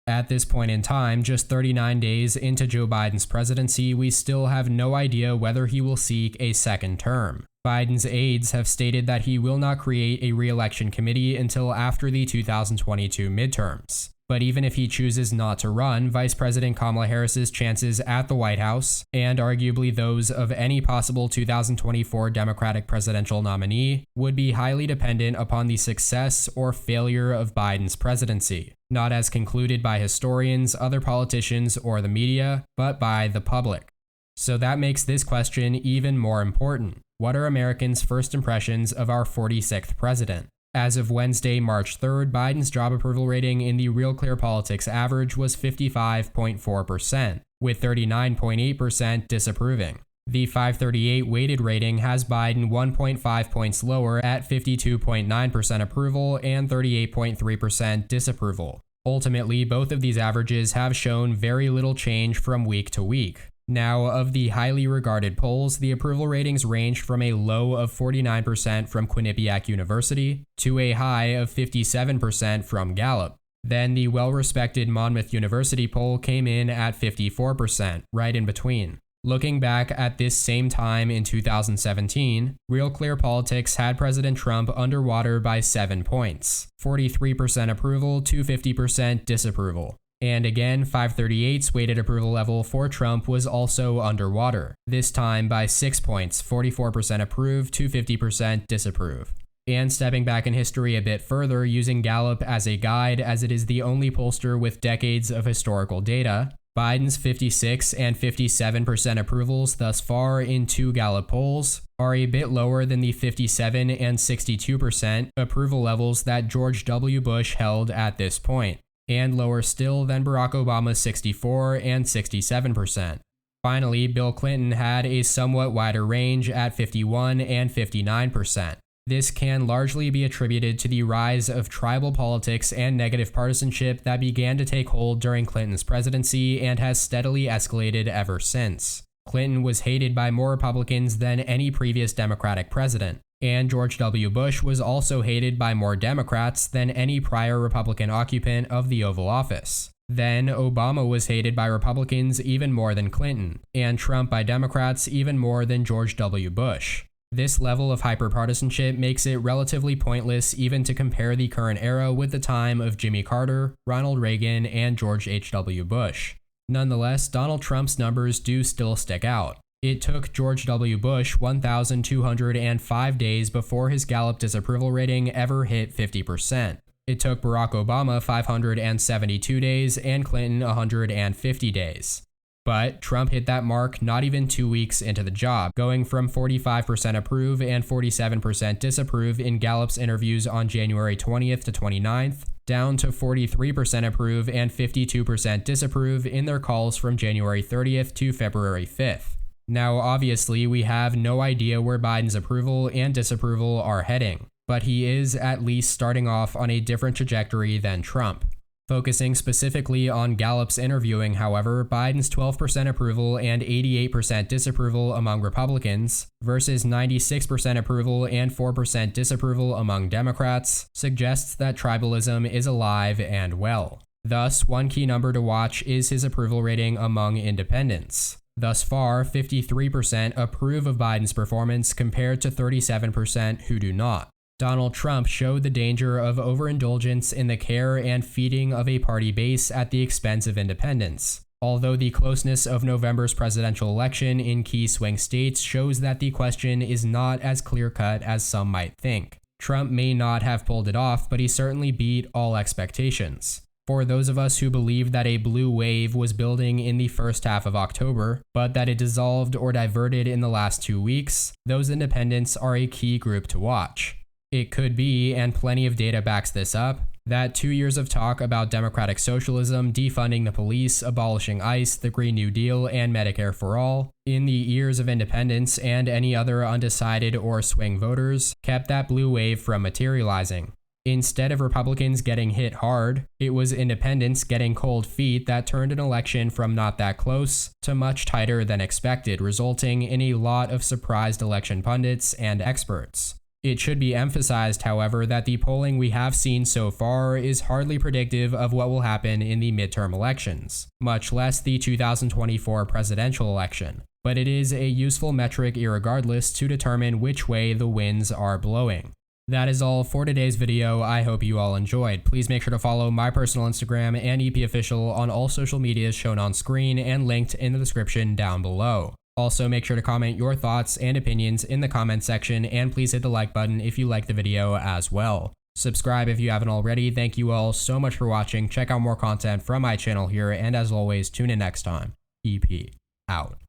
At this point in time, just 39 days into Joe Biden's presidency, we still have no idea whether he will seek a second term. Biden's aides have stated that he will not create a re-election committee until after the 2022 midterms. But even if he chooses not to run, Vice President Kamala Harris's chances at the White House, and arguably those of any possible 2024 Democratic presidential nominee, would be highly dependent upon the success or failure of Biden's presidency, not as concluded by historians, other politicians, or the media, but by the public. So that makes this question even more important. What are Americans' first impressions of our 46th president? As of Wednesday, March 3rd, Biden's job approval rating in the Real Clear Politics average was 55.4%, with 39.8% disapproving. The 538 weighted rating has Biden 1.5 points lower at 52.9% approval and 38.3% disapproval. Ultimately, both of these averages have shown very little change from week to week. Now, of the highly regarded polls, the approval ratings ranged from a low of 49% from Quinnipiac University to a high of 57% from Gallup. Then the well-respected Monmouth University poll came in at 54%, right in between. Looking back at this same time in 2017, Real Clear Politics had President Trump underwater by 7 points, 43% approval to 50% disapproval. And again, 538's weighted approval level for Trump was also underwater, this time by 6 points, 44% approve to 50% disapprove. And stepping back in history a bit further, using Gallup as a guide, as it is the only pollster with decades of historical data, Biden's 56 and 57% approvals thus far in 2 Gallup polls are a bit lower than the 57 and 62% approval levels that George W. Bush held at this point, and lower still than Barack Obama's 64 and 67%. Finally, Bill Clinton had a somewhat wider range at 51 and 59%. This can largely be attributed to the rise of tribal politics and negative partisanship that began to take hold during Clinton's presidency and has steadily escalated ever since. Clinton was hated by more Republicans than any previous Democratic president, and George W. Bush was also hated by more Democrats than any prior Republican occupant of the Oval Office. Then Obama was hated by Republicans even more than Clinton, and Trump by Democrats even more than George W. Bush. This level of hyperpartisanship makes it relatively pointless even to compare the current era with the time of Jimmy Carter, Ronald Reagan, and George H.W. Bush. Nonetheless, Donald Trump's numbers do still stick out. It took George W. Bush 1,205 days before his Gallup disapproval rating ever hit 50%. It took Barack Obama 572 days and Clinton 150 days. But Trump hit that mark not even 2 weeks into the job, going from 45% approve and 47% disapprove in Gallup's interviews on January 20th to 29th, down to 43% approve and 52% disapprove in their calls from January 30th to February 5th. Now, obviously, we have no idea where Biden's approval and disapproval are heading, but he is at least starting off on a different trajectory than Trump. Focusing specifically on Gallup's interviewing, however, Biden's 12% approval and 88% disapproval among Republicans versus 96% approval and 4% disapproval among Democrats suggests that tribalism is alive and well. Thus, one key number to watch is his approval rating among independents. Thus far, 53% approve of Biden's performance compared to 37% who do not. Donald Trump showed the danger of overindulgence in the care and feeding of a party base at the expense of independents. Although the closeness of November's presidential election in key swing states shows that the question is not as clear-cut as some might think. Trump may not have pulled it off, but he certainly beat all expectations. For those of us who believed that a blue wave was building in the first half of October, but that it dissolved or diverted in the last 2 weeks, those independents are a key group to watch. It could be, and plenty of data backs this up, that 2 years of talk about democratic socialism, defunding the police, abolishing ICE, the Green New Deal, and Medicare for All, in the ears of independents and any other undecided or swing voters, kept that blue wave from materializing. Instead of Republicans getting hit hard, it was independents getting cold feet that turned an election from not that close to much tighter than expected, resulting in a lot of surprised election pundits and experts. It should be emphasized, however, that the polling we have seen so far is hardly predictive of what will happen in the midterm elections, much less the 2024 presidential election. But it is a useful metric irregardless to determine which way the winds are blowing. That is all for today's video. I hope you all enjoyed. Please make sure to follow my personal Instagram and EP Official on all social medias shown on screen and linked in the description down below. Also, make sure to comment your thoughts and opinions in the comment section, and please hit the like button if you like the video as well. Subscribe if you haven't already. Thank you all so much for watching. Check out more content from my channel here, and as always, tune in next time. EP out.